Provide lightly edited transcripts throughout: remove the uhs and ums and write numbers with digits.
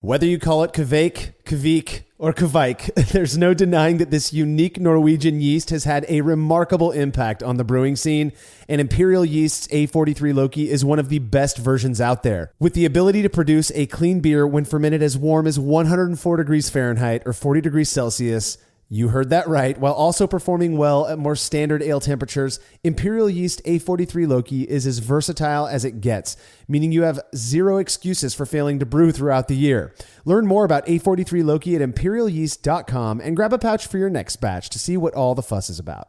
Whether you call it Kveik, Kvik, or Kvike, there's no denying that this unique Norwegian yeast has had a remarkable impact on the brewing scene, and Imperial Yeast's A43 Loki is one of the best versions out there. With the ability to produce a clean beer when fermented as warm as 104 degrees Fahrenheit or 40 degrees Celsius, you heard that right, while also performing well at more standard ale temperatures, Imperial Yeast A43 Loki is as versatile as it gets, meaning you have zero excuses for failing to brew throughout the year. Learn more about A43 Loki at imperialyeast.com and grab a pouch for your next batch to see what all the fuss is about.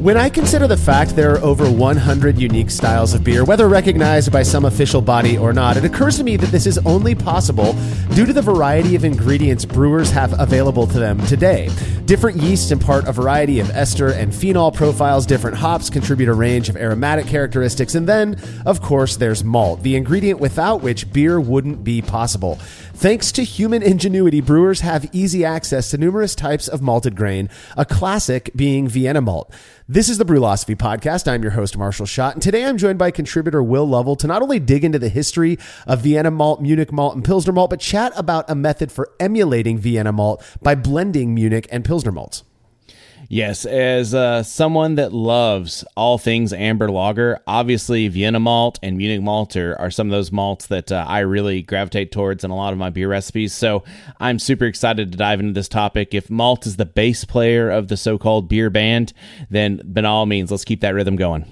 When I consider the fact there are over 100 unique styles of beer, whether recognized by some official body or not, it occurs to me that this is only possible due to the variety of ingredients brewers have available to them today. Different yeasts impart a variety of ester and phenol profiles, different hops contribute a range of aromatic characteristics, and then, of course, there's malt, the ingredient without which beer wouldn't be possible. Thanks to human ingenuity, brewers have easy access to numerous types of malted grain, a classic being Vienna Malt. This is the Brewlosophy Podcast. I'm your host, Marshall Schott, and today I'm joined by contributor Will Lovell to not only dig into the history of Vienna Malt, Munich Malt, and Pilsner Malt, but chat about a method for emulating Vienna Malt by blending Munich and Pilsner malts. Yes, as someone that loves all things amber lager, obviously Vienna Malt and Munich Malt are some of those malts that I really gravitate towards in a lot of my beer recipes. So I'm super excited to dive into this topic. If malt is the bass player of the so-called beer band, then by all means, let's keep that rhythm going.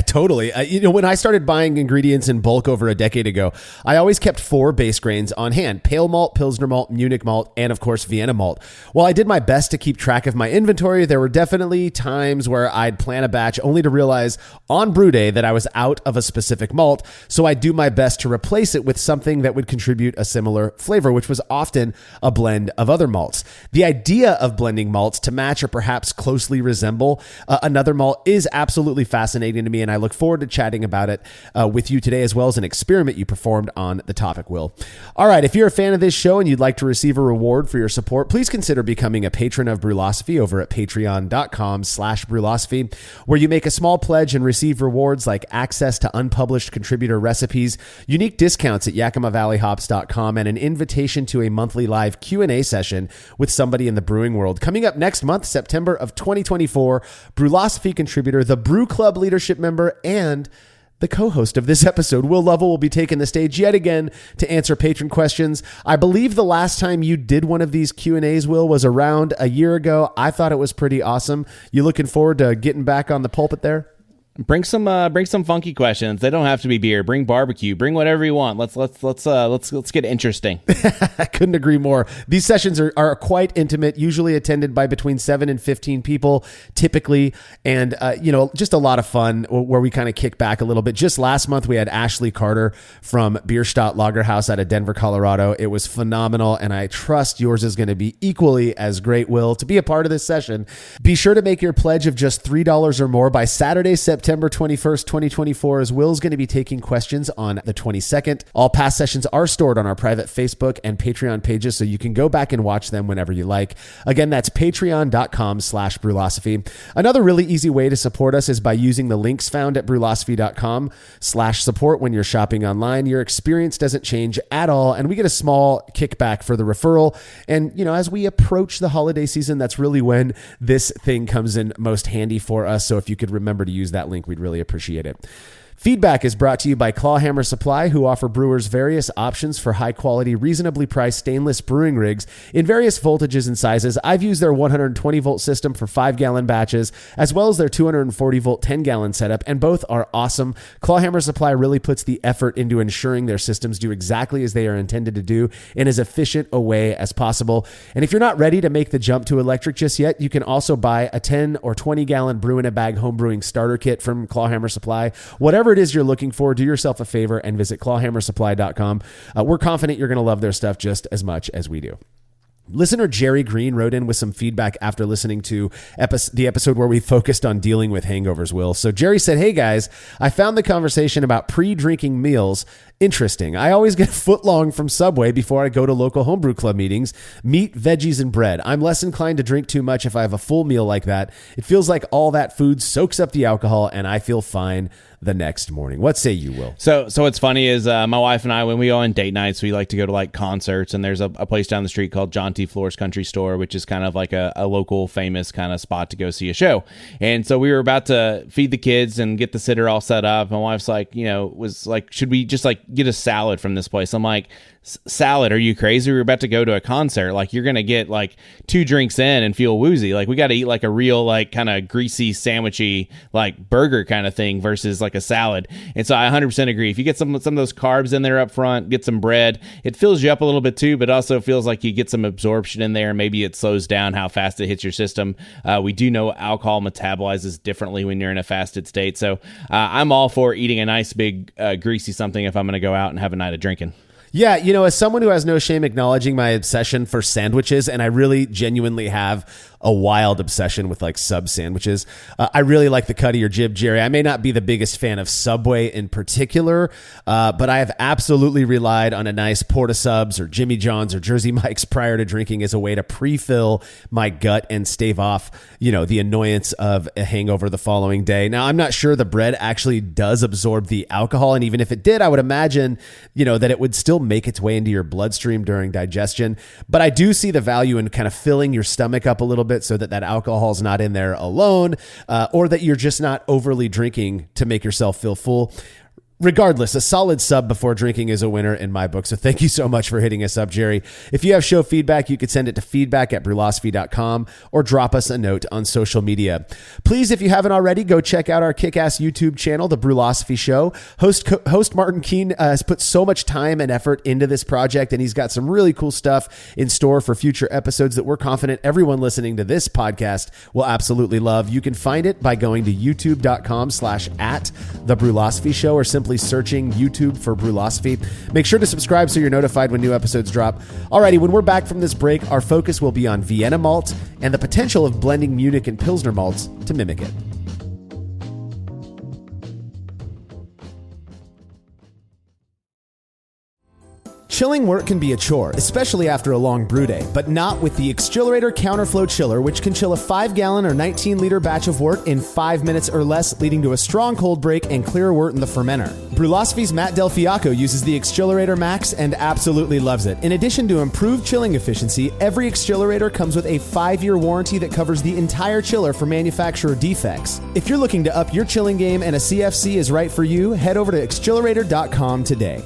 Totally. When I started buying ingredients in bulk over a decade ago, I always kept 4 base grains on hand: pale malt, Pilsner Malt, Munich Malt, and of course, Vienna Malt. While I did my best to keep track of my inventory, there were definitely times where I'd plan a batch only to realize on brew day that I was out of a specific malt, so I'd do my best to replace it with something that would contribute a similar flavor, which was often a blend of other malts. The idea of blending malts to match or perhaps closely resemble another malt is absolutely fascinating to me, and I look forward to chatting about it with you today, as well as an experiment you performed on the topic, Will. All right, if you're a fan of this show and you'd like to receive a reward for your support, please consider becoming a patron of Brewlosophy over at patreon.com/Brewlosophy, where you make a small pledge and receive rewards like access to unpublished contributor recipes, unique discounts at YakimaValleyHops.com, and an invitation to a monthly live Q&A session with somebody in the brewing world. Coming up next month, September of 2024, Brewlosophy contributor, the Brew Club leadership member, and the co-host of this episode, Will Lovell, will be taking the stage yet again to answer patron questions. I believe the last time you did one of these Q&As, Will, was around a year ago. I thought it was pretty awesome. You looking forward to getting back on the pulpit there? Bring some funky questions. They don't have to be beer. Bring barbecue. Bring whatever you want. Let's get interesting. I couldn't agree more. These sessions are quite intimate, usually attended by between 7 and 15 people, typically, and just a lot of fun where we kind of kick back a little bit. Just last month, we had Ashley Carter from Bierstadt Lagerhaus out of Denver, Colorado. It was phenomenal, and I trust yours is going to be equally as great, Will. To be a part of this session, be sure to make your pledge of just $3 or more by Saturday, September 21st, 2024, as Will's going to be taking questions on the 22nd. All past sessions are stored on our private Facebook and Patreon pages, so you can go back and watch them whenever you like. Again, that's patreon.com/Brewlosophy. Another really easy way to support us is by using the links found at brewlosophy.com/support when you're shopping online. Your experience doesn't change at all, and we get a small kickback for the referral. And, as we approach the holiday season, that's really when this thing comes in most handy for us. So if you could remember to use that link, we'd really appreciate it. Feedback is brought to you by Clawhammer Supply, who offer brewers various options for high-quality, reasonably priced stainless brewing rigs in various voltages and sizes. I've used their 120-volt system for 5-gallon batches, as well as their 240-volt 10-gallon setup, and both are awesome. Clawhammer Supply really puts the effort into ensuring their systems do exactly as they are intended to do in as efficient a way as possible. And if you're not ready to make the jump to electric just yet, you can also buy a 10 or 20-gallon brew-in-a-bag homebrewing starter kit from Clawhammer Supply. Whatever it is you're looking for, do yourself a favor and visit clawhammersupply.com. We're confident you're going to love their stuff just as much as we do. Listener Jerry Green wrote in with some feedback after listening to the episode where we focused on dealing with hangovers, Will. So Jerry said, "Hey guys, I found the conversation about pre-drinking meals interesting. I always get a foot long from Subway before I go to local homebrew club meetings. Meat, veggies, and bread. I'm less inclined to drink too much if I have a full meal like that. It feels like all that food soaks up the alcohol and I feel fine the next morning." What say you, Will? So what's funny is my wife and I, when we go on date nights, we like to go to like concerts, and there's a place down the street called John T. Floor's Country Store, which is kind of like a local famous kind of spot to go see a show. And so we were about to feed the kids and get the sitter all set up. My wife's like, was like, should we just like get a salad from this place? I'm like, salad? Are you crazy? We're about to go to a concert. Like, you're going to get like 2 drinks in and feel woozy. Like, we got to eat like a real, like kind of greasy, sandwichy, like burger kind of thing versus like a salad. And so I 100% agree. If you get some of those carbs in there up front, get some bread, it fills you up a little bit too, but also feels like you get some absorption in there. Maybe it slows down how fast it hits your system. We do know alcohol metabolizes differently when you're in a fasted state. So I'm all for eating a nice big greasy something if I'm going to go out and have a night of drinking. Yeah, as someone who has no shame acknowledging my obsession for sandwiches, and I really genuinely have a wild obsession with like sub sandwiches. I really like the cut of your jib, Jerry. I may not be the biggest fan of Subway in particular, but I have absolutely relied on a nice Porta Subs or Jimmy John's or Jersey Mike's prior to drinking as a way to pre-fill my gut and stave off, the annoyance of a hangover the following day. Now, I'm not sure the bread actually does absorb the alcohol, and even if it did, I would imagine, that it would still make its way into your bloodstream during digestion. But I do see the value in kind of filling your stomach up a little bit so that alcohol is not in there alone, or that you're just not overly drinking to make yourself feel full. Regardless, a solid sub before drinking is a winner in my book. So thank you so much for hitting us up, Jerry. If you have show feedback, you could send it to feedback@brulosophy.com or drop us a note on social media. Please, if you haven't already, go check out our kick-ass YouTube channel, The Brulosophy Show. Host Martin Keene has put so much time and effort into this project, and he's got some really cool stuff in store for future episodes that we're confident everyone listening to this podcast will absolutely love. You can find it by going to youtube.com/@TheBrulosophy Show or simply searching YouTube for Brulosophy. Make sure to subscribe so you're notified when new episodes drop. Alrighty, when we're back from this break, our focus will be on Vienna Malt and the potential of blending Munich and Pilsner malts to mimic it. Chilling work can be a chore, especially after a long brew day, but not with the Exchillerator Counterflow Chiller, which can chill a 5-gallon or 19-liter batch of wort in 5 minutes or less, leading to a strong cold break and clear wort in the fermenter. Brulosophy's Matt Del Fiacco uses the Exchillerator Max and absolutely loves it. In addition to improved chilling efficiency, every Exchillerator comes with a 5-year warranty that covers the entire chiller for manufacturer defects. If you're looking to up your chilling game and a CFC is right for you, head over to Exchillerator.com today.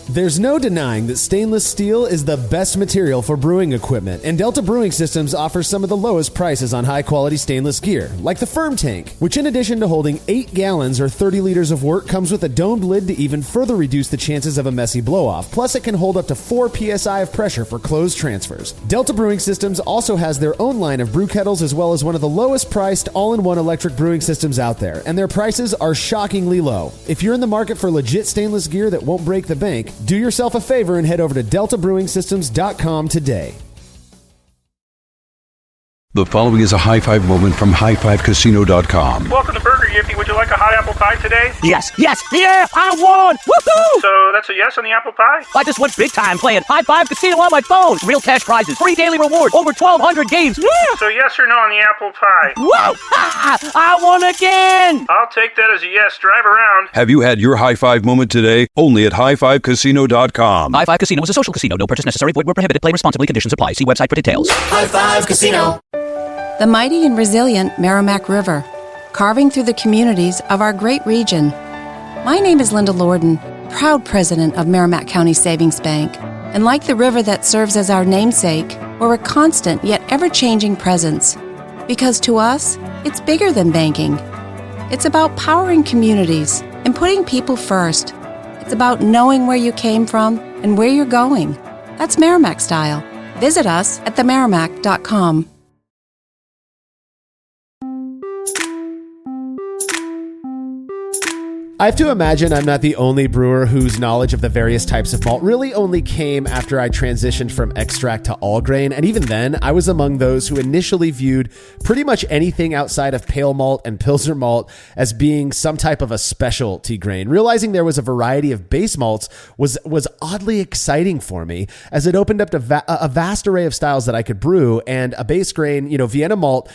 There's no denying that stainless steel is the best material for brewing equipment, and Delta Brewing Systems offers some of the lowest prices on high-quality stainless gear, like the Firm Tank, which in addition to holding 8 gallons or 30 liters of wort, comes with a domed lid to even further reduce the chances of a messy blow-off. Plus, it can hold up to 4 psi of pressure for closed transfers. Delta Brewing Systems also has their own line of brew kettles, as well as one of the lowest-priced all-in-one electric brewing systems out there, and their prices are shockingly low. If you're in the market for legit stainless gear that won't break the bank, do yourself a favor and head over to deltabrewingsystems.com today. The following is a high five moment from highfivecasino.com. Welcome to Burger Yippee. Would you like a hot apple pie today? Yes, yeah, I won! Woohoo! So that's a yes on the apple pie? I just went big time playing High Five Casino on my phone. Real cash prizes, free daily rewards, over 1,200 games. Yeah! So yes or no on the apple pie? Whoa! I won again! I'll take that as a yes. Drive around. Have you had your high five moment today? Only at highfivecasino.com. High Five Casino is a social casino. No purchase necessary. Void where prohibited. Play responsibly. Conditions apply. See website for details. High Five Casino. The mighty and resilient Merrimack River, carving through the communities of our great region. My name is Linda Lorden, proud president of Merrimack County Savings Bank. And like the river that serves as our namesake, we're a constant yet ever-changing presence. Because to us, it's bigger than banking. It's about powering communities and putting people first. It's about knowing where you came from and where you're going. That's Merrimack style. Visit us at themerrimack.com. I have to imagine I'm not the only brewer whose knowledge of the various types of malt really only came after I transitioned from extract to all grain. And even then, I was among those who initially viewed pretty much anything outside of pale malt and Pilsner malt as being some type of a specialty grain. Realizing there was a variety of base malts was oddly exciting for me, as it opened up a vast array of styles that I could brew. And a base grain, Vienna malt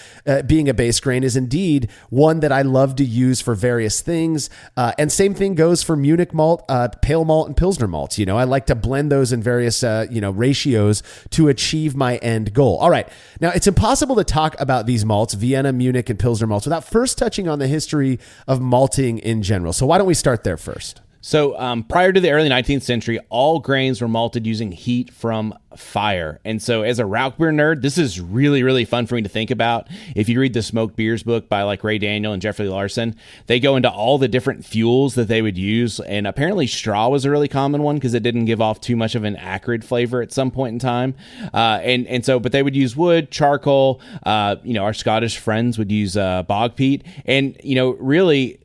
being a base grain is indeed one that I love to use for various things. And same thing goes for Munich malt, pale malt, and Pilsner malts. I like to blend those in various, ratios to achieve my end goal. All right. Now, it's impossible to talk about these malts, Vienna, Munich, and Pilsner malts, without first touching on the history of malting in general. So why don't we start there first? So prior to the early 19th century, all grains were malted using heat from fire. And so as a Rauch beer nerd, this is really, really fun for me to think about. If you read the Smoked Beers book by like Ray Daniel and Jeffrey Larson, they go into all the different fuels that they would use. And apparently straw was a really common one because it didn't give off too much of an acrid flavor at some point in time. But they would use wood, charcoal. Our Scottish friends would use bog peat. And, really,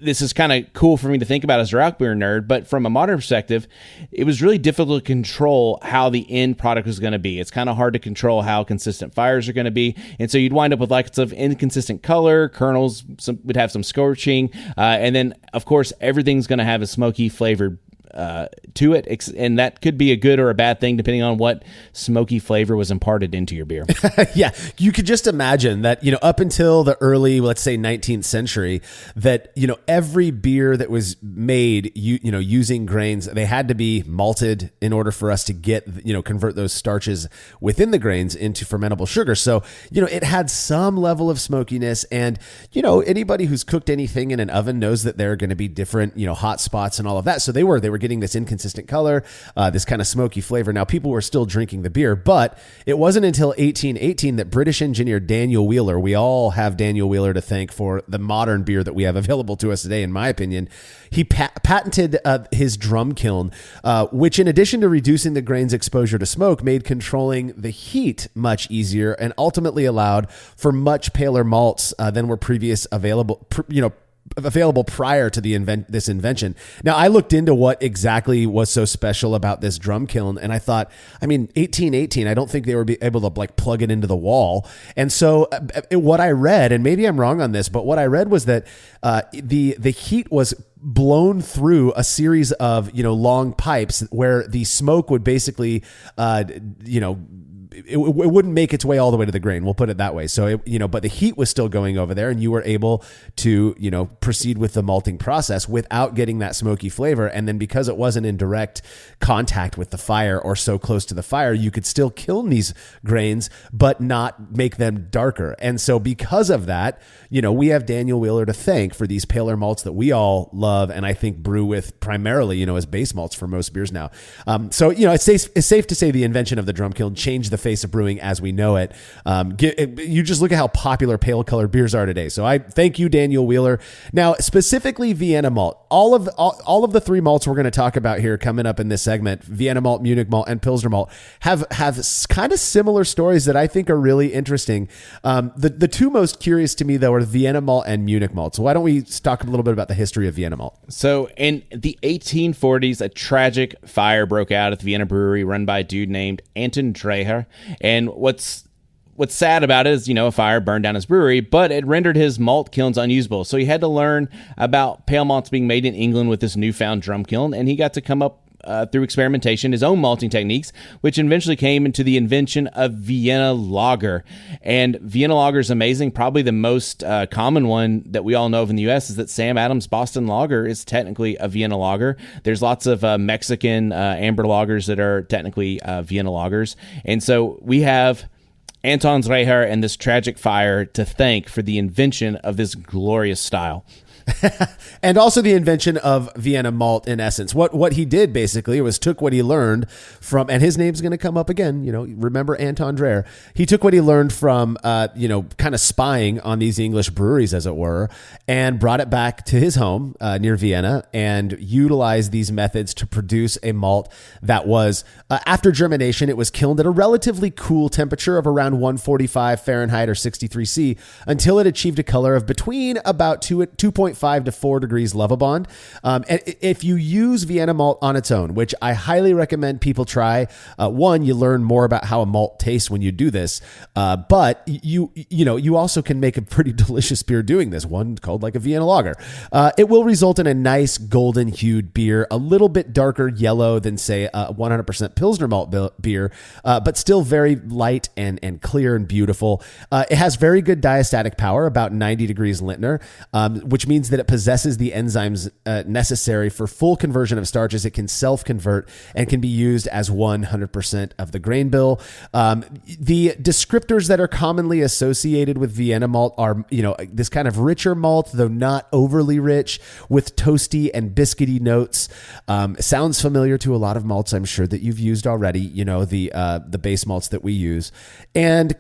this is kind of cool for me to think about as a Rauch beer nerd, but from a modern perspective, it was really difficult to control how the end product was going to be. It's kind of hard to control how consistent fires are going to be. And so you'd wind up with lots of inconsistent color, kernels would have some scorching, and then, of course, everything's going to have a smoky flavored to it, and that could be a good or a bad thing depending on what smoky flavor was imparted into your beer. Yeah, you could just imagine that, up until the early, let's say 19th century, that, every beer that was made, using grains, they had to be malted in order for us to get, convert those starches within the grains into fermentable sugar. So, it had some level of smokiness, and, anybody who's cooked anything in an oven knows that there are going to be different, hot spots and all of that. So they were getting this inconsistent color, this kind of smoky flavor. Now, people were still drinking the beer, but it wasn't until 1818 that British engineer Daniel Wheeler, we all have Daniel Wheeler to thank for the modern beer that we have available to us today, in my opinion. He patented his drum kiln, which, in addition to reducing the grain's exposure to smoke, made controlling the heat much easier and ultimately allowed for much paler malts than were available prior to this invention. Now, I looked into what exactly was so special about this drum kiln, and I thought, 1818, I don't think they were able to plug it into the wall. And so what I read, and maybe I'm wrong on this, but what I read was that the heat was blown through a series of, long pipes where the smoke would basically, it wouldn't make its way all the way to the grain. We'll put it that way. So, but the heat was still going over there, and you were able to, proceed with the malting process without getting that smoky flavor. And then because it wasn't in direct contact with the fire or so close to the fire, you could still kiln these grains, but not make them darker. And so because of that, we have Daniel Wheeler to thank for these paler malts that we all love, and I think brew with primarily, as base malts for most beers now. It's safe to say the invention of the drum kiln changed the face of brewing as we know it. You just look at how popular pale colored beers are today. So I thank you, Daniel Wheeler. Now, specifically Vienna malt, all of the three malts we're going to talk about here coming up in this segment, Vienna malt, Munich malt, and Pilsner malt, have kind of similar stories that I think are really interesting. The two most curious to me, though, are Vienna malt and Munich malt. So why don't we talk a little bit about the history of Vienna malt? So in the 1840s, a tragic fire broke out at the Vienna brewery run by a dude named Anton Dreher. And what's sad about it is, a fire burned down his brewery, but it rendered his malt kilns unusable. So he had to learn about pale malts being made in England with this newfound drum kiln, and he got to come up through experimentation, his own malting techniques, which eventually came into the invention of Vienna lager. And Vienna lager is amazing. Probably the most common one that we all know of in the U.S. is that Sam Adams Boston Lager is technically a Vienna lager. There's lots of Mexican amber lagers that are technically Vienna lagers. And so we have Anton Dreher and this tragic fire to thank for the invention of this glorious style. And also the invention of Vienna malt, in essence. What he did basically was took what he learned from, and his name's going to come up again, remember Anton Dreher. He took what he learned from, kind of spying on these English breweries, as it were, and brought it back to his home near Vienna and utilized these methods to produce a malt that was, after germination, it was kilned at a relatively cool temperature of around 145 Fahrenheit or 63 C until it achieved a color of between about 2.5 3.5 to 4 degrees Lovell. And if you use Vienna malt on its own, which I highly recommend people try, one, you learn more about how a malt tastes when you do this, but you also can make a pretty delicious beer doing this, one called like a Vienna lager. It will result in a nice golden hued beer, a little bit darker yellow than say a 100% Pilsner malt beer, but still very light and clear and beautiful. It has very good diastatic power, about 90 degrees Lintner, which means that it possesses the enzymes necessary for full conversion of starches. It can self-convert and can be used as 100% of the grain bill. The descriptors that are commonly associated with Vienna malt are, this kind of richer malt, though not overly rich, with toasty and biscuity notes. Sounds familiar to a lot of malts I'm sure that you've used already, the base malts that we use. And,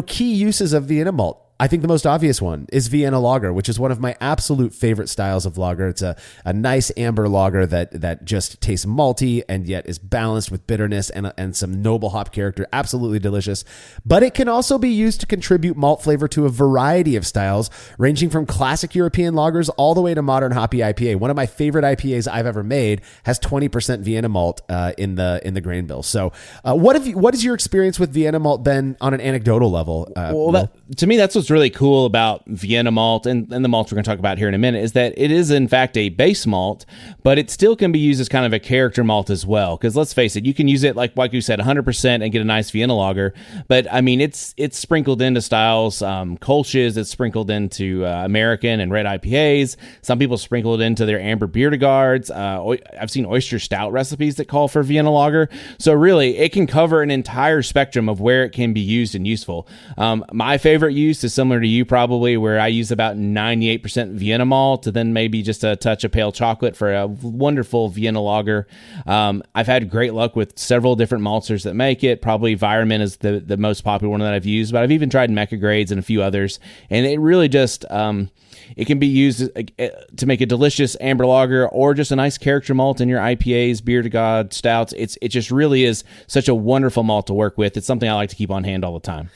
key uses of Vienna malt. I think the most obvious one is Vienna lager, which is one of my absolute favorite styles of lager. It's a nice amber lager that just tastes malty and yet is balanced with bitterness and some noble hop character. Absolutely delicious. But it can also be used to contribute malt flavor to a variety of styles, ranging from classic European lagers all the way to modern hoppy IPA. One of my favorite IPAs I've ever made has 20% Vienna malt in the grain bill. So what is your experience with Vienna malt been on an anecdotal level? To me, that's what's really cool about Vienna malt and the malts we're going to talk about here in a minute is that it is in fact a base malt, but it still can be used as kind of a character malt as well. Because let's face it, you can use it like you said, 100% and get a nice Vienna lager. But I mean, it's sprinkled into styles, Kolsch's, it's sprinkled into American and red IPAs. Some people sprinkle it into their amber Bierdegards. I've seen oyster stout recipes that call for Vienna lager. So really, it can cover an entire spectrum of where it can be used and useful. My favorite use is similar to you probably, where I use about 98% Vienna malt, and then maybe just a touch of pale chocolate for a wonderful Vienna lager. I've had great luck with several different maltsters that make it. Probably Weyermann is the most popular one that I've used, but I've even tried Mecca Grades and a few others, and it really just it can be used to make a delicious amber lager or just a nice character malt in your IPAs, beer to God, stouts. It just really is such a wonderful malt to work with. It's something I like to keep on hand all the time.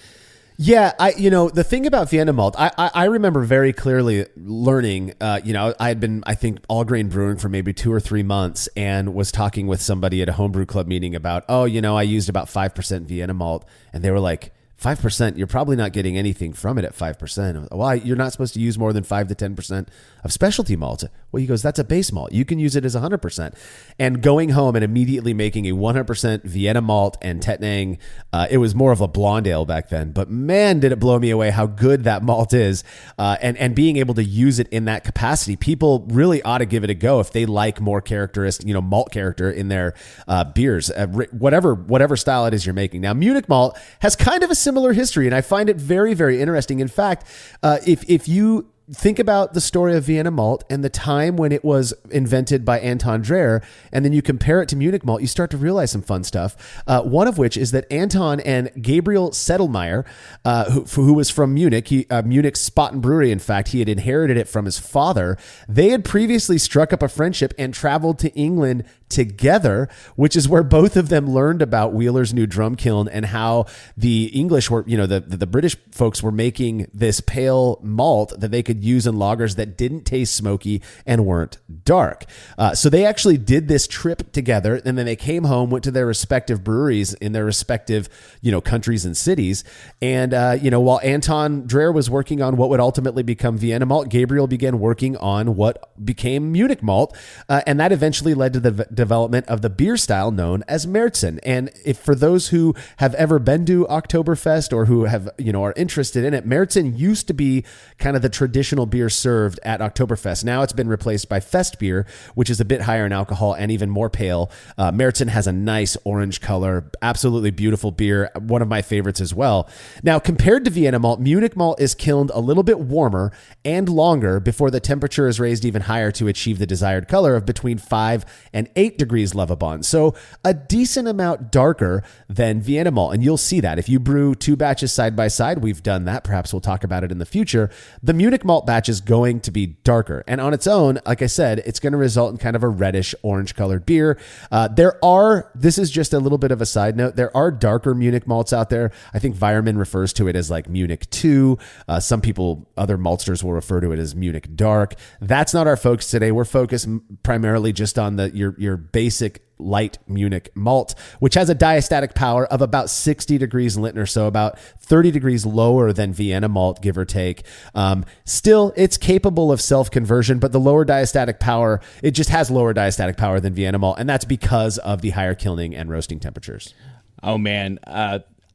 Yeah, the thing about Vienna malt, I remember very clearly learning, I had been, I think, all grain brewing for maybe 2 or 3 months and was talking with somebody at a homebrew club meeting about, I used about 5% Vienna malt. And they were like, 5%, you're probably not getting anything from it at 5%. Well, you're not supposed to use more than 5 to 10% of specialty malt. Well, he goes, that's a base malt. You can use it as 100%. And going home and immediately making a 100% Vienna malt and Tettnang, it was more of a blonde ale back then. But man, did it blow me away how good that malt is. And being able to use it in that capacity, people really ought to give it a go if they like more characteristic, malt character in their beers, whatever style it is you're making. Now, Munich malt has kind of a similar history, and I find it very, very interesting. In fact, if you think about the story of Vienna malt and the time when it was invented by Anton Dreher, and then you compare it to Munich malt, you start to realize some fun stuff. One of which is that Anton and Gabriel Sedlmayr, who was from Munich, Munich's Spaten Brewery, in fact, he had inherited it from his father. They had previously struck up a friendship and traveled to England together, which is where both of them learned about Wheeler's new drum kiln and how the English were, the British folks were making this pale malt that they could use in lagers that didn't taste smoky and weren't dark. So they actually did this trip together, and then they came home, went to their respective breweries in their respective, countries and cities. And, while Anton Dreher was working on what would ultimately become Vienna malt, Gabriel began working on what became Munich malt. And that eventually led to the development of the beer style known as Märzen. And if for those who have ever been to Oktoberfest or who have, are interested in it, Märzen used to be kind of the traditional beer served at Oktoberfest. Now it's been replaced by Fest beer, which is a bit higher in alcohol and even more pale. Märzen has a nice orange color, absolutely beautiful beer, one of my favorites as well. Now, compared to Vienna malt, Munich malt is kilned a little bit warmer and longer before the temperature is raised even higher to achieve the desired color of between 5 and 8 8 degrees Lovabond. So a decent amount darker than Vienna Malt. And you'll see that if you brew 2 batches side by side, we've done that. Perhaps we'll talk about it in the future. The Munich Malt batch is going to be darker. And on its own, like I said, it's going to result in kind of a reddish orange colored beer. This is just a little bit of a side note. There are darker Munich malts out there. I think Weiermann refers to it as like Munich 2. Some people, other maltsters will refer to it as Munich Dark. That's not our focus today. We're focused primarily just on your basic light Munich malt, which has a diastatic power of about 60 degrees Lintner, so about 30 degrees lower than Vienna Malt, give or take. Still, it's capable of self-conversion, but the lower diastatic power, it just has lower diastatic power than Vienna Malt, and that's because of the higher kilning and roasting temperatures. Oh, man.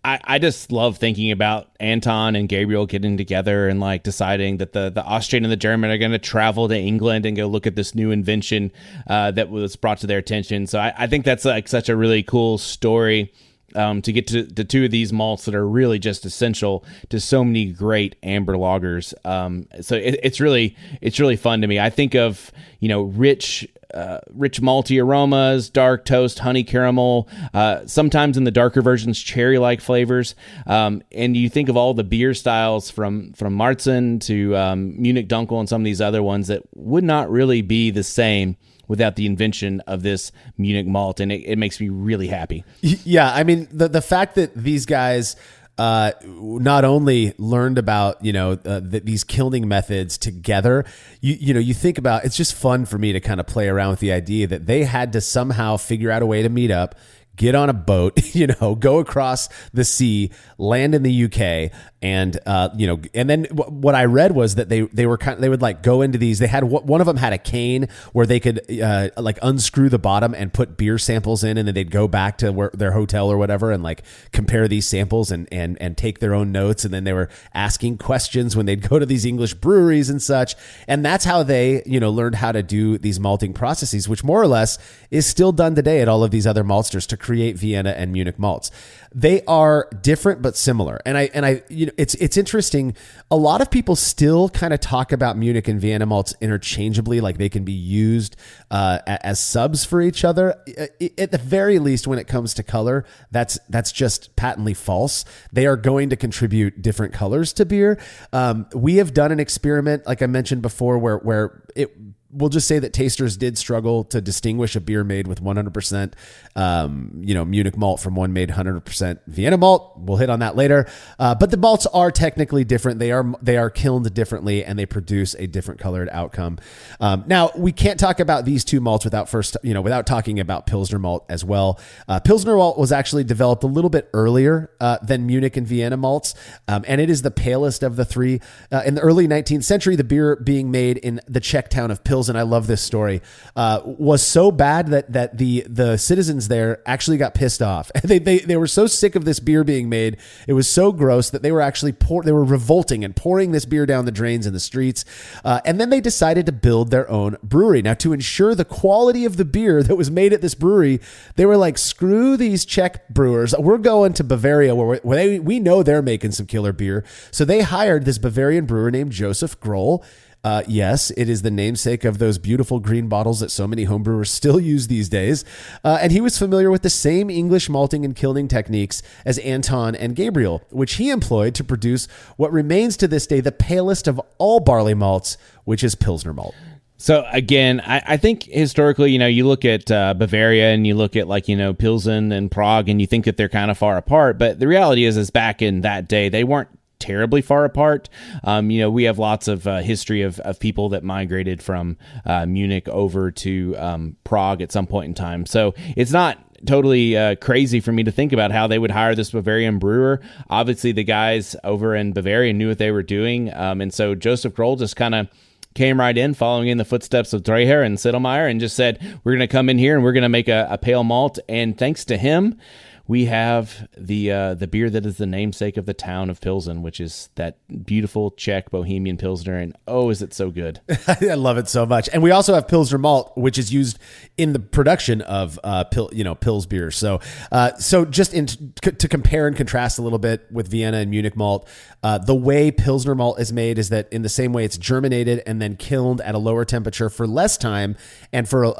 I just love thinking about Anton and Gabriel getting together and like deciding that the Austrian and the German are going to travel to England and go look at this new invention that was brought to their attention. So I think that's like such a really cool story to get to the 2 of these malts that are really just essential to so many great amber lagers. So it's really fun to me. I think of, rich malty aromas, dark toast, honey caramel, sometimes in the darker versions, cherry-like flavors. And you think of all the beer styles from Marzen to Munich Dunkel and some of these other ones that would not really be the same without the invention of this Munich malt. And it makes me really happy. Yeah, I mean, the fact that these guys not only learned about these kilning methods together, you think about, it's just fun for me to kind of play around with the idea that they had to somehow figure out a way to meet up, get on a boat, go across the sea, land in the UK, and and then what I read was that they would like go into these. They had one of them had a cane where they could like unscrew the bottom and put beer samples in, and then they'd go back to their hotel or whatever and like compare these samples and take their own notes. And then they were asking questions when they'd go to these English breweries and such. And that's how they learned how to do these malting processes, which more or less is still done today at all of these other maltsters to create Vienna and Munich malts. They are different but similar. And it's interesting. A lot of people still kind of talk about Munich and Vienna malts interchangeably, like they can be used as subs for each other. At the very least, when it comes to color, that's just patently false. They are going to contribute different colors to beer. We have done an experiment, like I mentioned before, where we'll just say that tasters did struggle to distinguish a beer made with 100%, Munich malt from one made 100% Vienna malt. We'll hit on that later. But the malts are technically different. They are kilned differently, and they produce a different colored outcome. Now we can't talk about these 2 malts without talking about Pilsner Malt as well. Pilsner Malt was actually developed a little bit earlier than Munich and Vienna malts, and it is the palest of the 3. In the early 19th century, the beer being made in the Czech town of Pilsen, and I love this story, was so bad that the citizens there actually got pissed off. They were so sick of this beer being made. It was so gross that they were actually they were revolting and pouring this beer down the drains in the streets. And then they decided to build their own brewery. Now, to ensure the quality of the beer that was made at this brewery, they were like, screw these Czech brewers. We're going to Bavaria where we know they're making some killer beer. So they hired this Bavarian brewer named Joseph Groll. Yes, it is the namesake of those beautiful green bottles that so many homebrewers still use these days. And he was familiar with the same English malting and kilning techniques as Anton and Gabriel, which he employed to produce what remains to this day the palest of all barley malts, which is Pilsner Malt. So again, I think historically, you look at Bavaria and you look at Pilsen and Prague, and you think that they're kind of far apart. But the reality is back in that day, they weren't terribly far apart. We have lots of history of people that migrated from Munich over to Prague at some point in time. So it's not totally crazy for me to think about how they would hire this Bavarian brewer. Obviously, the guys over in Bavaria knew what they were doing. And so Joseph Groll just kind of came right in, following in the footsteps of Dreher and Sittelmeyer, and just said, we're going to come in here and we're going to make a pale malt. And thanks to him, we have the beer that is the namesake of the town of Pilsen, which is that beautiful Czech Bohemian Pilsner. And oh, is it so good. I love it so much. And we also have Pilsner Malt, which is used in the production of Pils beer. So just to compare and contrast a little bit with Vienna and Munich Malt, the way Pilsner Malt is made is that in the same way it's germinated and then kilned at a lower temperature for less time and for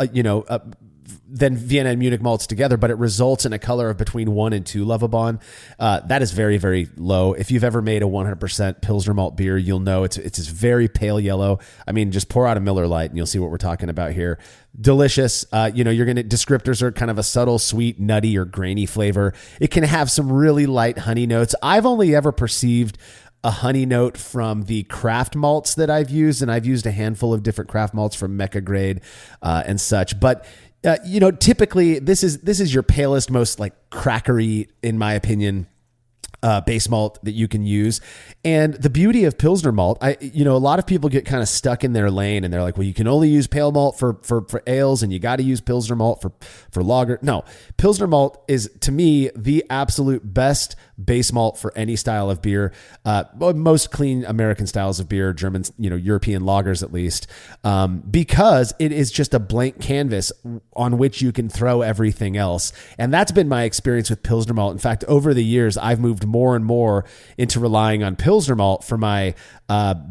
than Vienna and Munich malts together, but it results in a color of between 1 and 2 Lovabond. That is very, very low. If you've ever made a 100% Pilsner malt beer, you'll know it's this very pale yellow. I mean, just pour out a Miller Lite and you'll see what we're talking about here. Delicious. Descriptors are kind of a subtle, sweet, nutty, or grainy flavor. It can have some really light honey notes. I've only ever perceived a honey note from the craft malts that I've used, and I've used a handful of different craft malts from Mecca Grade and such. But typically this is your palest, most like crackery, in my opinion, base malt that you can use. And the beauty of Pilsner malt, a lot of people get kind of stuck in their lane and they're like, well, you can only use pale malt for ales and you got to use Pilsner malt for lager. No, Pilsner malt is, to me, the absolute best base malt for any style of beer. Most clean American styles of beer, German, European lagers at least, because it is just a blank canvas on which you can throw everything else. And that's been my experience with Pilsner malt. In fact, over the years, I've moved more and more into relying on Pilsner malt for my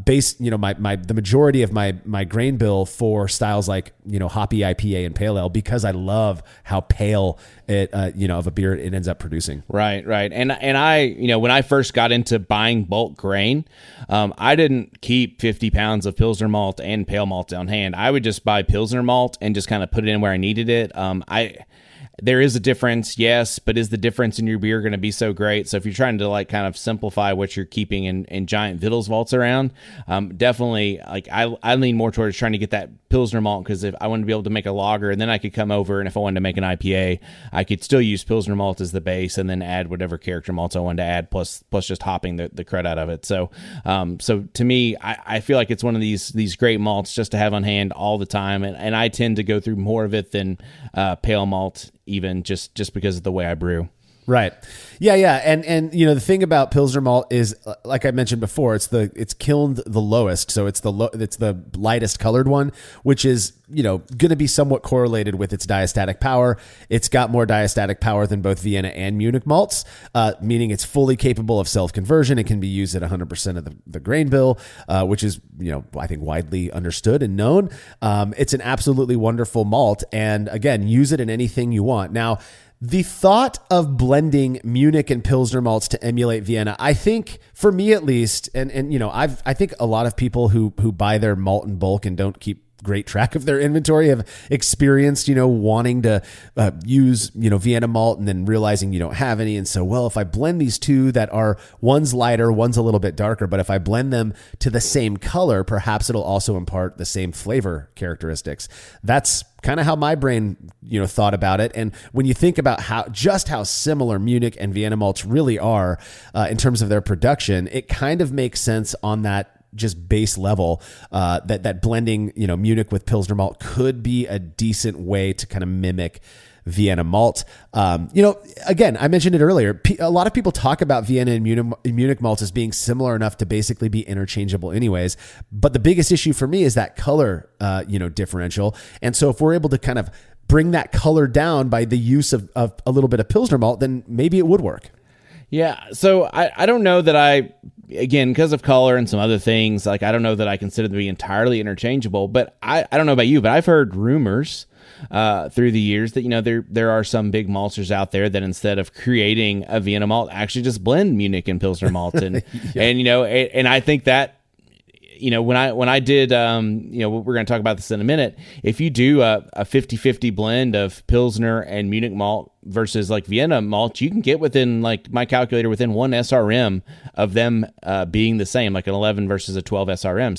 base, the majority of my grain bill for styles like, hoppy IPA and pale ale, because I love how pale it, of a beer it ends up producing. Right. And I, when I first got into buying bulk grain, I didn't keep 50 pounds of Pilsner malt and pale malt on hand. I would just buy Pilsner malt and just kind of put it in where I needed it. There is a difference, yes, but is the difference in your beer going to be so great? So if you're trying to like kind of simplify what you're keeping in giant Vittles vaults around, definitely like I lean more towards trying to get that Pilsner malt, because if I wanted to be able to make a lager and then I could come over, and if I wanted to make an IPA, I could still use Pilsner malt as the base and then add whatever character malts I wanted to add, plus just hopping the crud out of it. So to me, I feel like it's one of these great malts just to have on hand all the time, and I tend to go through more of it than pale malt, even just because of the way I brew. Right. Yeah. And the thing about Pilsner malt is, like I mentioned before, it's kilned the lowest. So it's the lightest colored one, which is, going to be somewhat correlated with its diastatic power. It's got more diastatic power than both Vienna and Munich malts, meaning it's fully capable of self-conversion. It can be used at 100% of the grain bill, which is, I think widely understood and known. It's an absolutely wonderful malt. And again, use it in anything you want. Now, the thought of blending Munich and Pilsner malts to emulate Vienna, I think, for me at least, and I think a lot of people who buy their malt in bulk and don't keep great track of their inventory have experienced, wanting to use, Vienna malt and then realizing you don't have any. And so, well, if I blend these two that are, one's lighter, one's a little bit darker, but if I blend them to the same color, perhaps it'll also impart the same flavor characteristics. That's kind of how my brain, thought about it. And when you think about how similar Munich and Vienna malts really are in terms of their production, it kind of makes sense on that just base level, that blending, Munich with Pilsner malt could be a decent way to kind of mimic Vienna malt. Again, I mentioned it earlier. A lot of people talk about Vienna and Munich malts as being similar enough to basically be interchangeable anyways. But the biggest issue for me is that color, differential. And so if we're able to kind of bring that color down by the use of a little bit of Pilsner malt, then maybe it would work. Yeah, so I don't know that again, because of color and some other things, like I don't know that I consider them to be entirely interchangeable, but I don't know about you, but I've heard rumors through the years that, there are some big maltsters out there that instead of creating a Vienna malt, actually just blend Munich and Pilsner malt. And, and I think that, when I did, we're going to talk about this in a minute. If you do a 50-50 blend of Pilsner and Munich malt versus like Vienna malt, you can get within, like my calculator, within 1 SRM of them being the same, like an 11 versus a 12 SRM.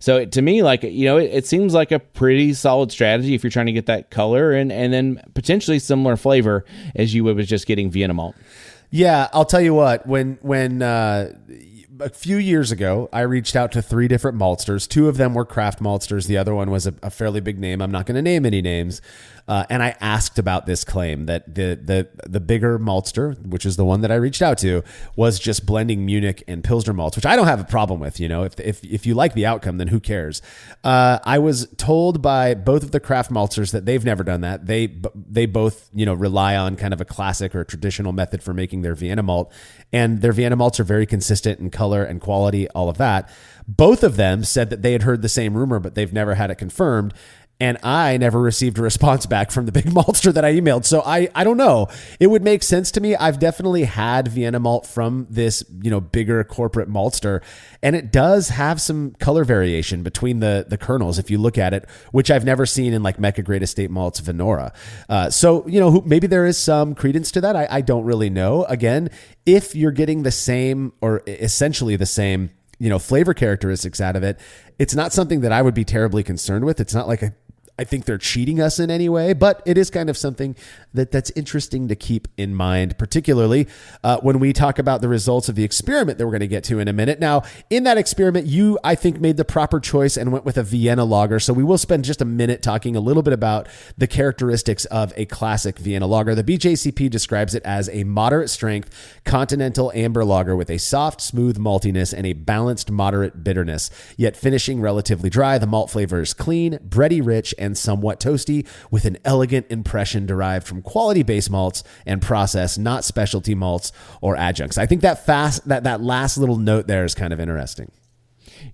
So to me, like, it seems like a pretty solid strategy if you're trying to get that color and then potentially similar flavor as you would with just getting Vienna malt. Yeah, I'll tell you what, when a few years ago, I reached out to 3 different maltsters. 2 of them were craft maltsters. The other one was a fairly big name. I'm not going to name any names. And I asked about this claim that the bigger maltster, which is the one that I reached out to, was just blending Munich and Pilsner malts, which I don't have a problem with. If you like the outcome, then who cares? I was told by both of the craft maltsters that they've never done that. They both rely on kind of a classic or traditional method for making their Vienna malt, and their Vienna malts are very consistent in color and quality, all of that. Both of them said that they had heard the same rumor, but they've never had it confirmed. And I never received a response back from the big maltster that I emailed. So I don't know. It would make sense to me. I've definitely had Vienna malt from this, bigger corporate maltster. And it does have some color variation between the kernels, if you look at it, which I've never seen in like Mecca Great Estate Malts Venora. So maybe there is some credence to that. I don't really know. Again, if you're getting the same or essentially the same, flavor characteristics out of it, it's not something that I would be terribly concerned with. It's not like I think they're cheating us in any way, but it is kind of something that's interesting to keep in mind, particularly when we talk about the results of the experiment that we're going to get to in a minute. Now, in that experiment, you, I think, made the proper choice and went with a Vienna lager. So we will spend just a minute talking a little bit about the characteristics of a classic Vienna lager. The BJCP describes it as a moderate strength continental amber lager with a soft, smooth maltiness and a balanced, moderate bitterness, yet finishing relatively dry. The malt flavor is clean, bready rich, and somewhat toasty, with an elegant impression derived from quality base malts and process, not specialty malts or adjuncts. I think that last little note there is kind of interesting.